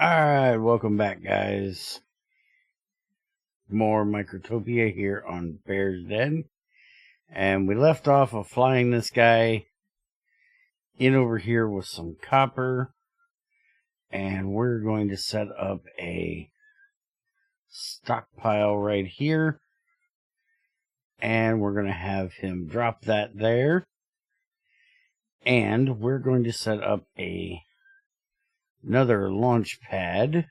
Alright, welcome back, guys. More Microtopia here on Bear's Den. And we left off of flying this guy in over here with some copper. And we're going to set up a stockpile right here. And we're going to have him drop that there. And we're going to set up another launch pad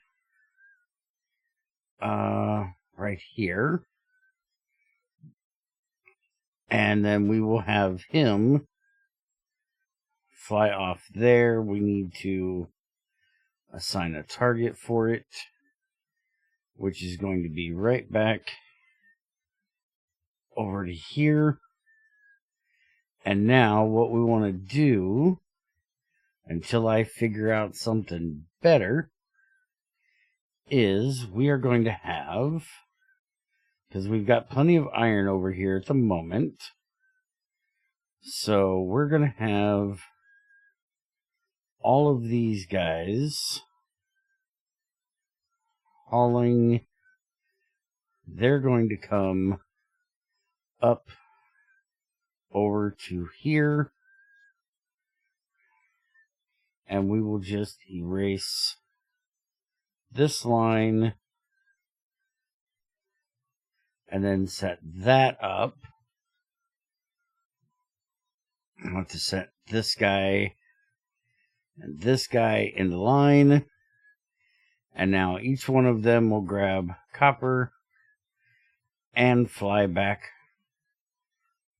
right here. And then we will have him fly off there. We need to assign a target for it, which is going to be right back over to here. And now what we want to do, until I figure out something better, is we are going to have, because we've got plenty of iron over here at the moment, so we're going to have all of these guys hauling. They're going to come up over to here, and we will just erase this line and then set that up. I want to set this guy and this guy in the line, and now each one of them will grab copper and fly back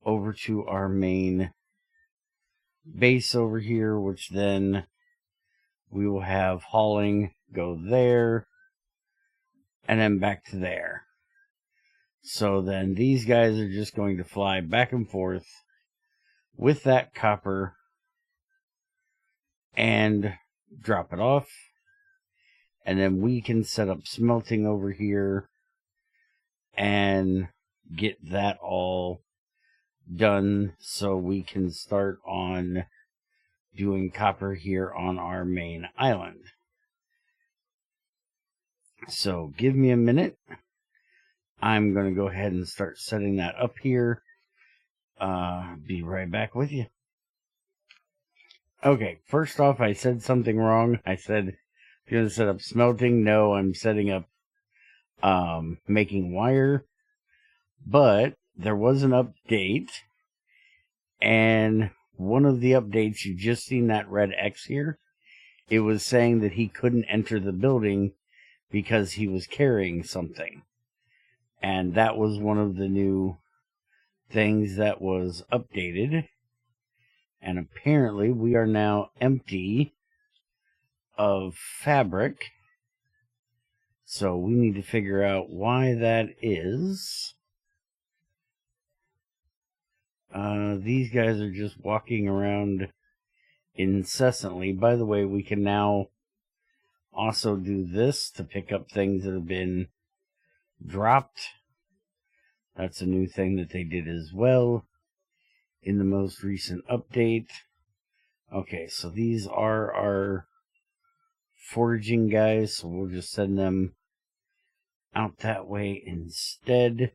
over to our main base over here, which then we will have hauling go there and then back to there. So then these guys are just going to fly back and forth with that copper and drop it off. And then we can set up smelting over here and get that all done so we can start on doing copper here on our main island. So give me a minute. I'm going to go ahead and start setting that up here. Be right back with you. Okay, first off, I said something wrong. I said I'm going to set up smelting. No, I'm setting up making wire. But there was an update, and one of the updates, you've just seen that red X here. It was saying that he couldn't enter the building because he was carrying something. And that was one of the new things that was updated. And apparently we are now empty of fabric. So we need to figure out why that is. These guys are just walking around incessantly. By the way, we can now also do this to pick up things that have been dropped. That's a new thing that they did as well in the most recent update. Okay, so these are our foraging guys, so we'll just send them out that way instead.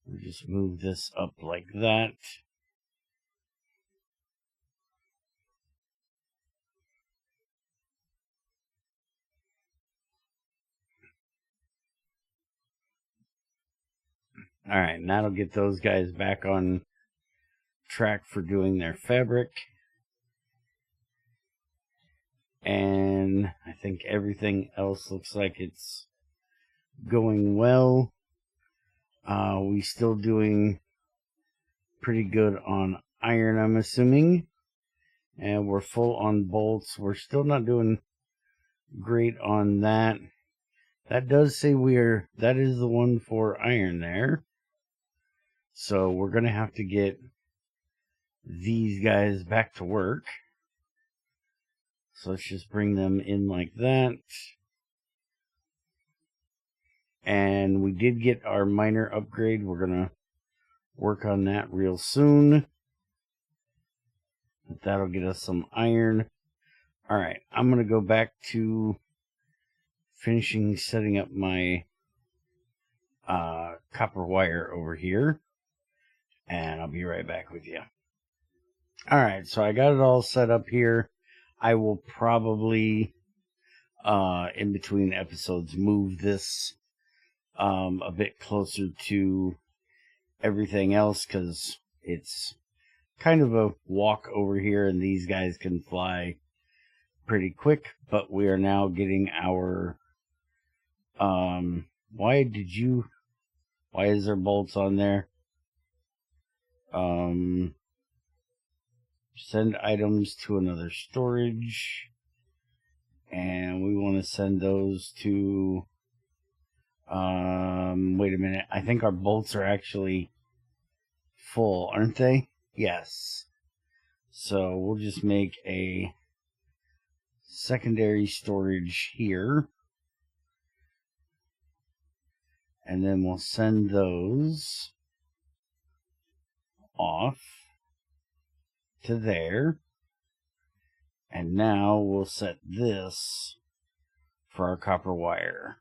We'll just move this up like that. Alright, and that'll get those guys back on track for doing their fabric. And I think everything else looks like it's going well. We still doing pretty good on iron, I'm assuming. And we're full on bolts. We're still not doing great on that. That does say that is the one for iron there. So we're going to have to get these guys back to work. So let's just bring them in like that. And we did get our miner upgrade. We're going to work on that real soon. That'll get us some iron. Alright, I'm going to go back to finishing setting up my copper wire over here, and I'll be right back with you. Alright, so I got it all set up here. I will probably, in between episodes, move this a bit closer to everything else, because it's kind of a walk over here, and these guys can fly pretty quick. But we are now getting our why is there bolts on there? Send items to another storage, and we want to send those to wait a minute, I think our bolts are actually full, aren't they? Yes. So we'll just make a secondary storage here, and then we'll send those off to there. And now we'll set this for our copper wire.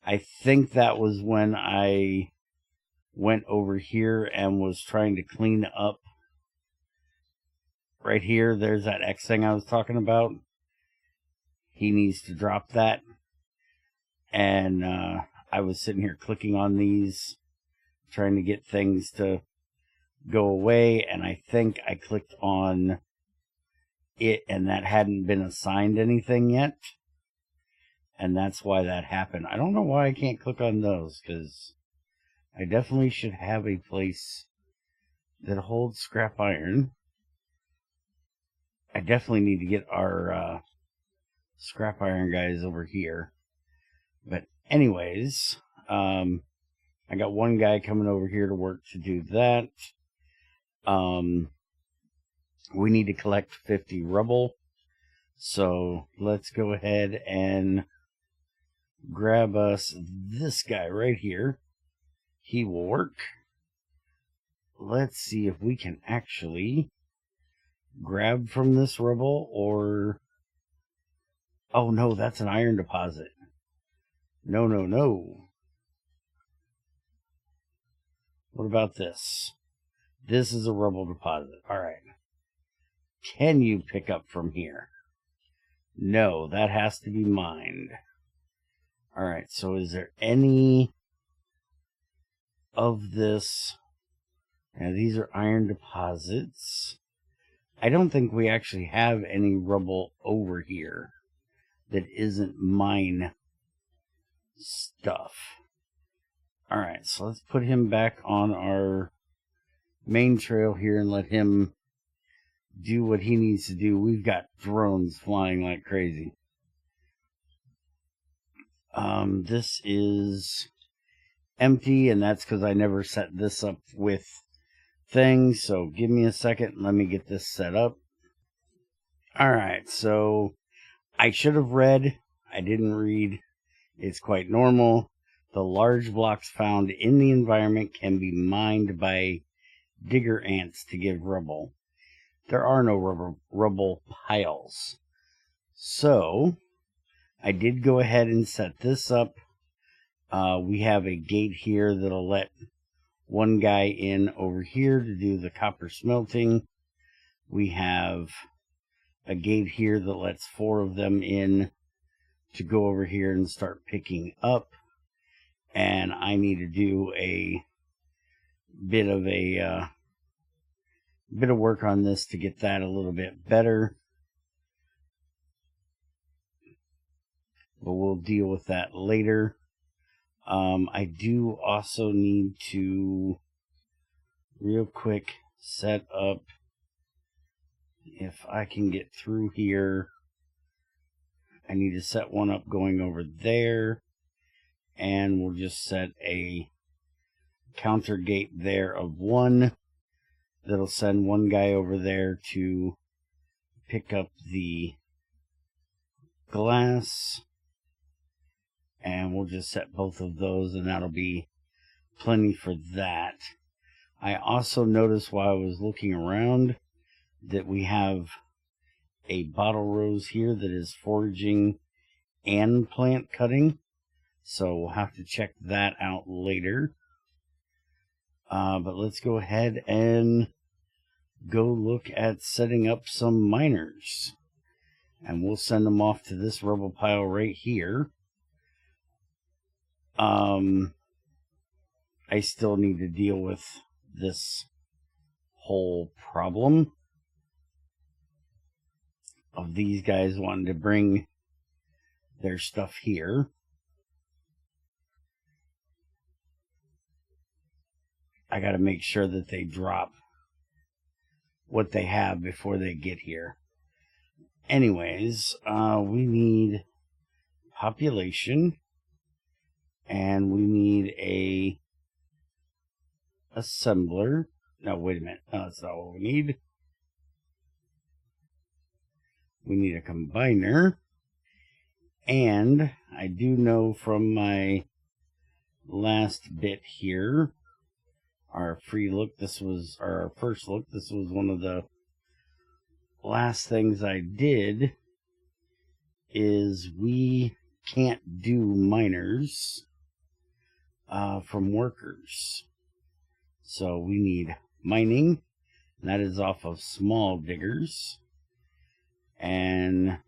I think that was when I went over here and was trying to clean up right here. There's that X thing I was talking about. He needs to drop that. And I was sitting here clicking on these, trying to get things to go away, and I think I clicked on it and that hadn't been assigned anything yet, and that's why that happened. I don't know why I can't click on those, because I definitely should have a place that holds scrap iron. I definitely need to get our scrap iron guys over here. But anyways, I got one guy coming over here to work to do that. We need to collect 50 rubble. So let's go ahead and grab us this guy right here. He will work. Let's see if we can actually grab from this rubble, or... Oh no, that's an iron deposit. No, no, no. What about this? This is a rubble deposit. Alright. Can you pick up from here? No, that has to be mined. Alright, so is there any of this? Now, these are iron deposits. I don't think we actually have any rubble over here that isn't mine stuff. Alright, so let's put him back on our main trail here and let him do what he needs to do. We've got drones flying like crazy. This is empty, and that's because I never set this up with things. So give me a second. Let me get this set up. Alright, so I should have read. I didn't read. It's quite normal. The large blocks found in the environment can be mined by digger ants to give rubble. There are no rubble piles. So I did go ahead and set this up. We have a gate here that'll let one guy in over here to do the copper smelting. We have a gate here that lets 4 of them in to go over here and start picking up. And I need to do a bit of work on this to get that a little bit better. But we'll deal with that later. I do also need to real quick set up, if I can get through here, I need to set one up going over there, and we'll just set a counter gate there of 1 that'll send one guy over there to pick up the glass, and we'll just set both of those, and that'll be plenty for that. I also noticed while I was looking around that we have a bottle rose here that is foraging and plant cutting. So we'll have to check that out later. But let's go ahead and go look at setting up some miners. And we'll send them off to this rubble pile right here. I still need to deal with this whole problem of these guys wanting to bring their stuff here. I got to make sure that they drop what they have before they get here. Anyways, we need population, and we need a assembler. No, wait a minute. No, that's not what we need. We need a combiner. And I do know from my last bit here, our free look, this was our first look, this was one of the last things I did, is we can't do miners from workers. So we need mining, and that is off of small diggers. And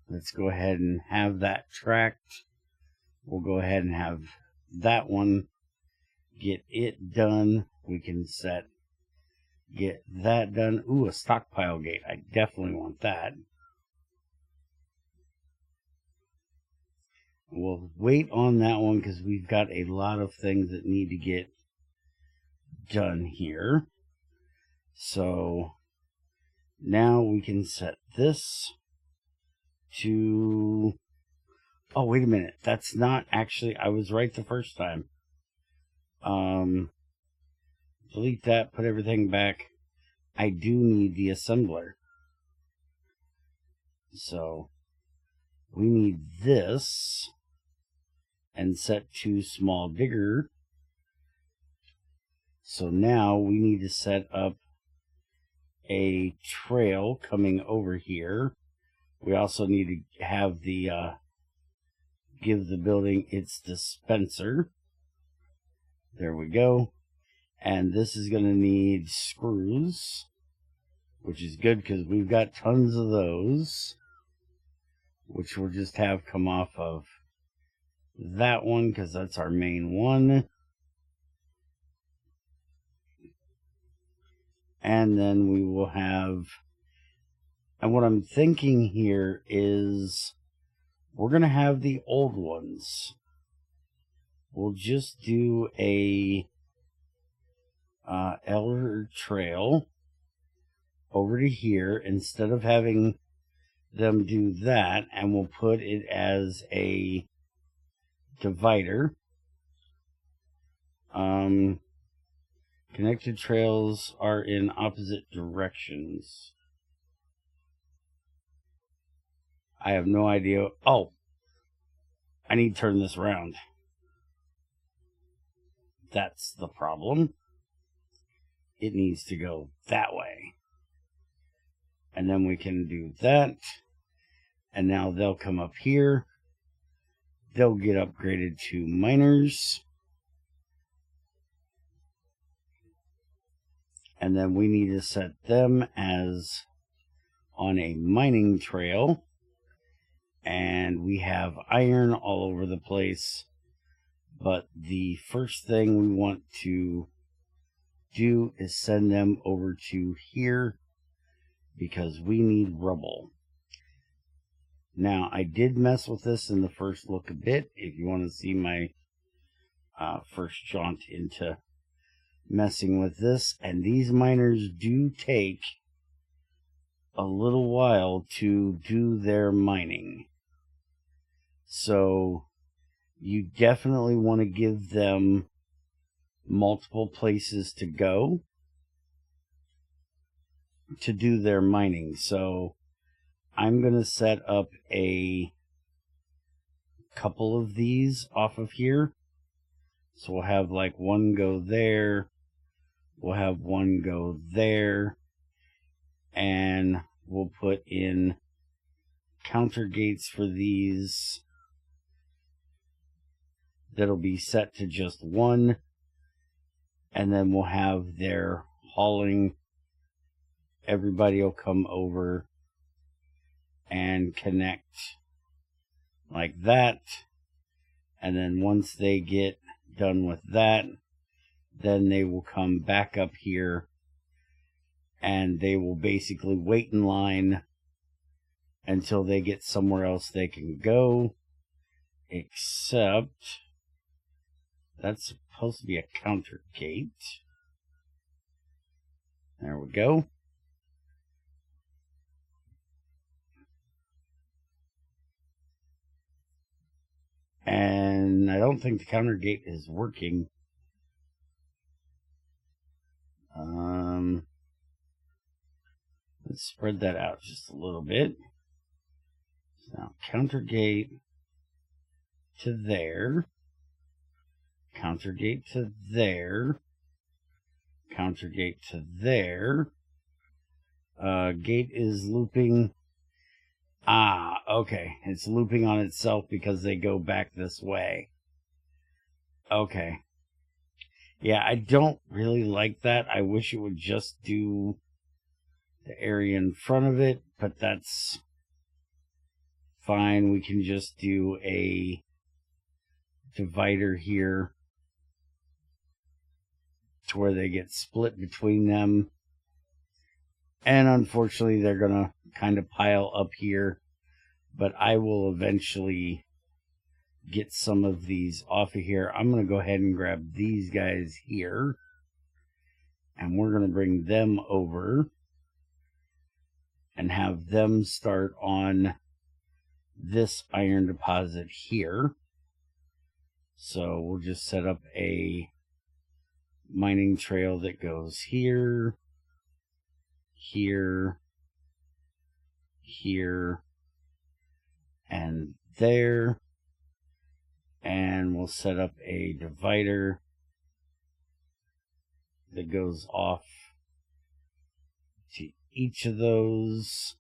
let's go ahead and have that tracked. We'll go ahead and have that one, get it done. We can get that done. Ooh, a stockpile gate. I definitely want that. We'll wait on that one because we've got a lot of things that need to get done here. So now we can set this to... Oh, wait a minute. That's not actually... I was right the first time. Delete that, put everything back. I do need the assembler. So we need this and set to small digger. So now we need to set up a trail coming over here. We also need to have the give the building its dispenser. There we go. And this is going to need screws, which is good because we've got tons of those, which we'll just have come off of that one because that's our main one. And then we will have, and what I'm thinking here is we're going to have the old ones. We'll just do a elder trail over to here instead of having them do that, and we'll put it as a divider. Connected trails are in opposite directions. I have no idea. Oh, I need to turn this around. That's the problem. It needs to go that way. And then we can do that. And now they'll come up here. They'll get upgraded to miners. And then we need to set them as on a mining trail. And we have iron all over the place. But the first thing we want to do is send them over to here because we need rubble. Now, I did mess with this in the first look a bit. If you want to see my first jaunt into messing with this, and these miners do take a little while to do their mining. So you definitely want to give them multiple places to go to do their mining. So I'm going to set up a couple of these off of here. So we'll have like one go there. We'll have one go there. And we'll put in counter gates for these that'll be set to just 1, and then we'll have their hauling. Everybody will come over and connect like that, and then once they get done with that, then they will come back up here and they will basically wait in line until they get somewhere else they can go. Except that's supposed to be a counter gate. There we go. And I don't think the counter gate is working. Let's spread that out just a little bit. So now counter gate to there. Counter gate to there. Counter gate to there. Gate is looping. Ah, okay. It's looping on itself because they go back this way. Okay. Yeah, I don't really like that. I wish it would just do the area in front of it, but that's fine. We can just do a divider here to where they get split between them. And unfortunately, they're going to kind of pile up here, but I will eventually get some of these off of here. I'm going to go ahead and grab these guys here, and we're going to bring them over and have them start on this iron deposit here. So we'll just set up a mining trail that goes here, here, here, and there. And we'll set up a divider that goes off to each of those.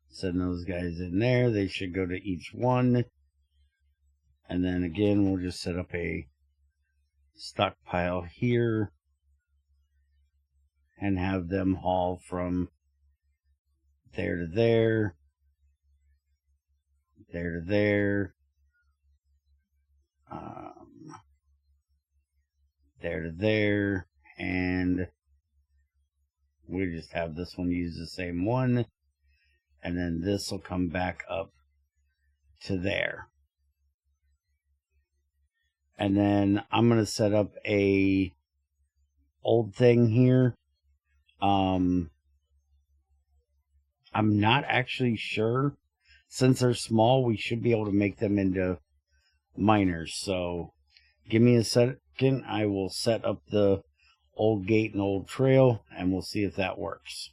Send those guys in there. They should go to each one. And then again, we'll just set up a stockpile here and have them haul from there to there, there to there, there to there, and we just have this one use the same one, and then this will come back up to there. And then I'm going to set up a old thing here. I'm not actually sure. Since they're small, we should be able to make them into miners. So give me a second. I will set up the old gate and old trail, and we'll see if that works.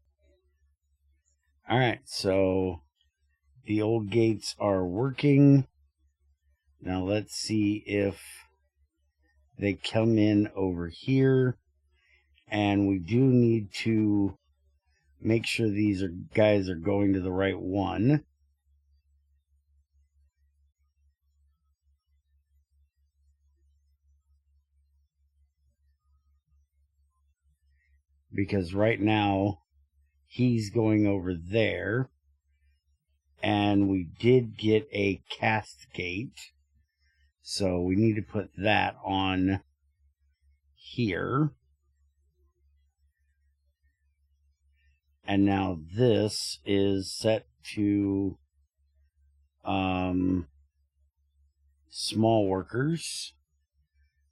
Alright, so the old gates are working. Now let's see if they come in over here. And we do need to make sure these guys are going to the right one. Because right now, he's going over there. And we did get a cast gate. So we need to put that on here. And now this is set to small workers.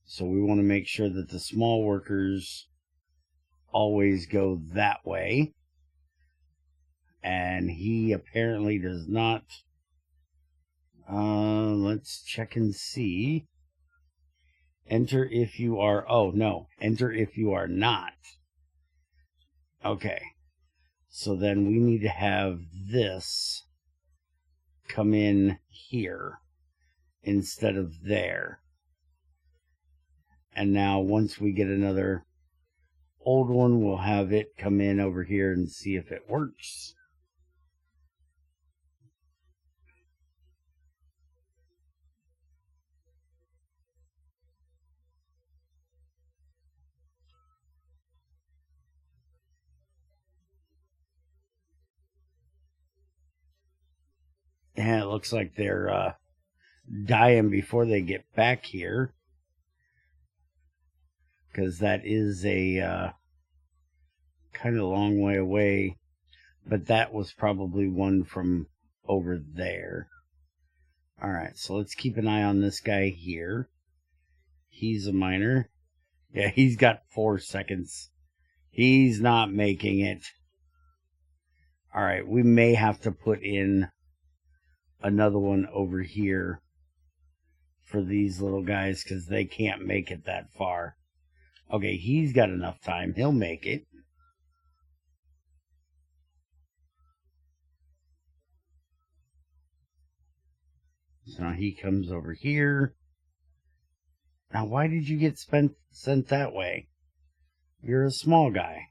So we want to make sure that the small workers always go that way. And he apparently does not. Let's check and see. Enter if you are. Oh, no. Enter if you are not. Okay. So then we need to have this come in here instead of there. And now once we get another old one, we'll have it come in over here and see if it works. And it looks like they're dying before they get back here, because that is a kind of long way away, but that was probably one from over there. All right, so let's keep an eye on this guy here. He's a miner. Yeah, he's got 4 seconds. He's not making it. All right, we may have to put in another one over here for these little guys, because they can't make it that far. Okay, he's got enough time. He'll make it. So now he comes over here. Now, why did you get sent that way? You're a small guy.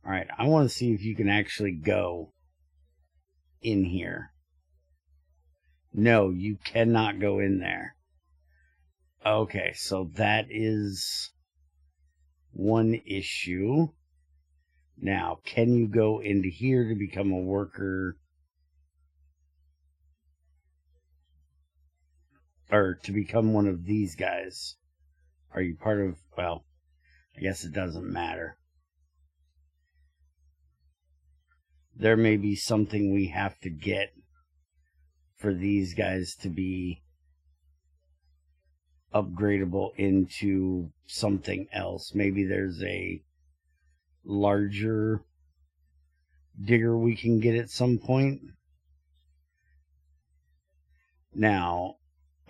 All right, I want to see if you can actually go in here. No, you cannot go in there. Okay, so that is one issue. Now, can you go into here to become a worker? Or to become one of these guys? Are you part of, well, I guess it doesn't matter. There may be something we have to get for these guys to be upgradable into something else. Maybe there's a larger digger we can get at some point. Now,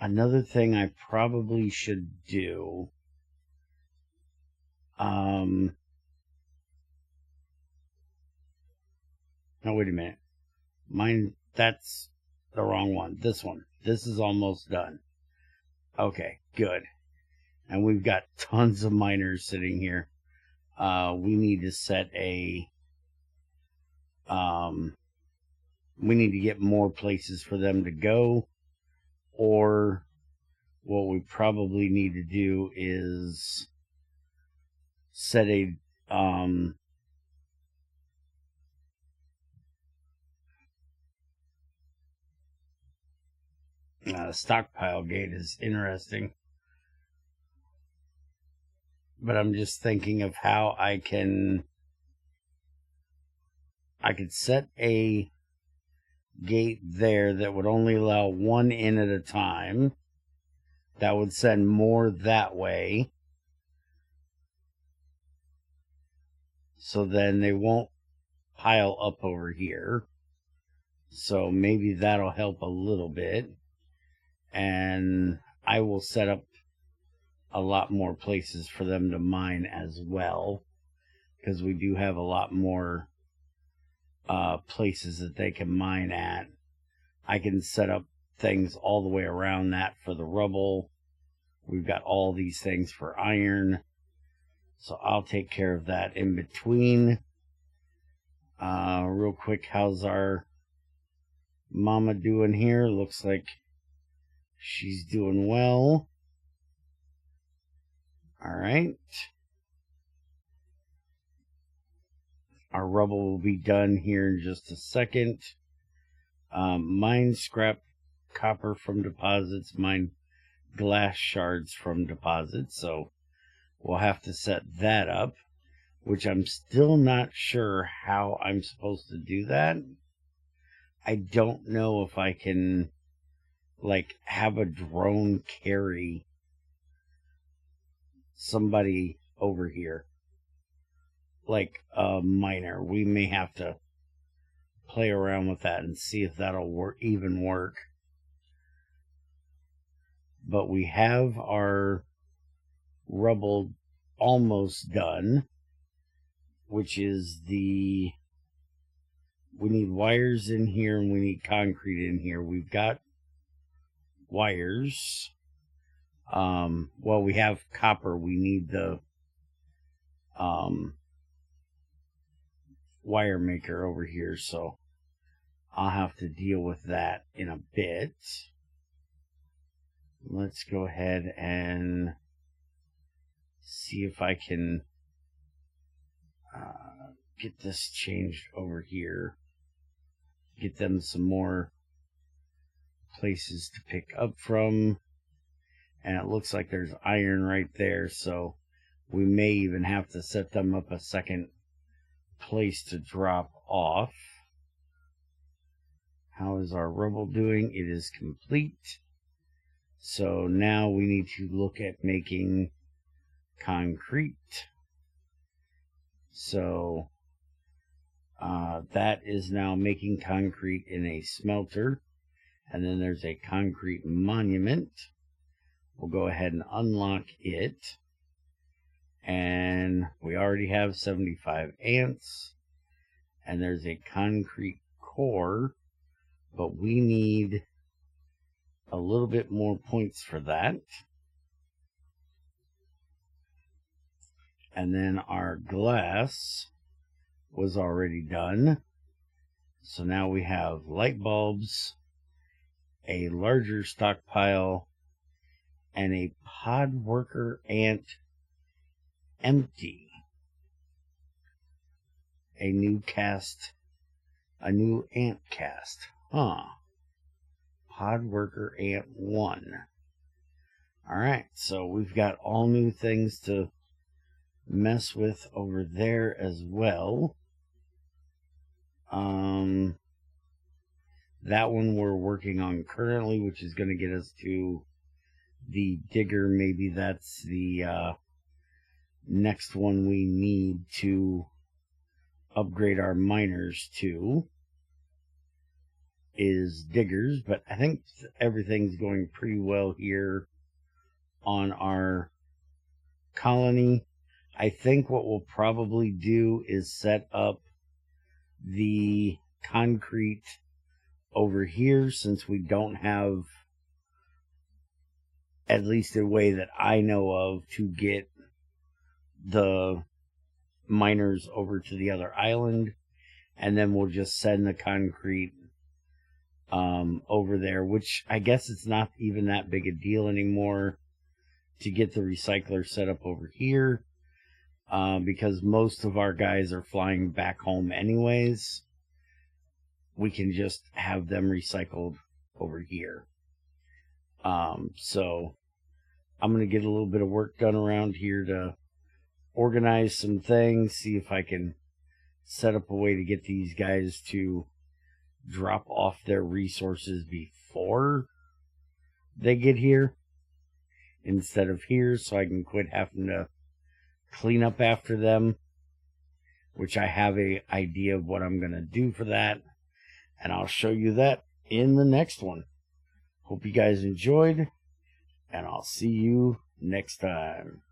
another thing I probably should do, no, wait a minute. That's the wrong one. This one. This is almost done. Okay, good. And we've got tons of miners sitting here. We need to set a, we need to get more places for them to go. Or what we probably need to do is set a, stockpile gate is interesting. But I'm just thinking of how I could set a gate there that would only allow one in at a time. That would send more that way. So then they won't pile up over here. So maybe that'll help a little bit. And I will set up a lot more places for them to mine as well, because we do have a lot more places that they can mine at. I can set up things all the way around that for the rubble. We've got all these things for iron, so I'll take care of that in between. Real quick, how's our mama doing here? Looks like she's doing well. All right. Our rubble will be done here in just a second. Mine scrap copper from deposits, mine glass shards from deposits. So we'll have to set that up, which I'm still not sure how I'm supposed to do that. I don't know if I can, like, have a drone carry somebody over here, like a miner. We may have to play around with that and see if that'll even work. But we have our rubble almost done, which is we need wires in here and we need concrete in here. We've got wires. Well, we have copper. We need the wire maker over here, so I'll have to deal with that in a bit. Let's go ahead and see if I can get this changed over here. Get them some more places to pick up from. And it looks like there's iron right there, so we may even have to set them up a second place to drop off. How is our rubble doing? It is complete. So now we need to look at making concrete. So that is now making concrete in a smelter. And then there's a concrete monument. We'll go ahead and unlock it. And we already have 75 ants. And there's a concrete core. But we need a little bit more points for that. And then our glass was already done. So now we have light bulbs, a larger stockpile, and a pod worker ant empty. A new ant cast. Pod worker ant 1. Alright, so we've got all new things to mess with over there as well. That one we're working on currently, which is going to get us to the digger. Maybe that's the next one we need to upgrade our miners to, is diggers. But I think everything's going pretty well here on our colony. I think what we'll probably do is set up the concrete over here, since we don't have, at least a way that I know of, to get the miners over to the other island. And then we'll just send the concrete over there, which I guess it's not even that big a deal anymore to get the recycler set up over here. Because most of our guys are flying back home anyways. We can just have them recycled over here. So I'm going to get a little bit of work done around here to organize some things, see if I can set up a way to get these guys to drop off their resources before they get here instead of here, so I can quit having to clean up after them, which I have an idea of what I'm going to do for that, and I'll show you that in the next one. Hope you guys enjoyed, and I'll see you next time.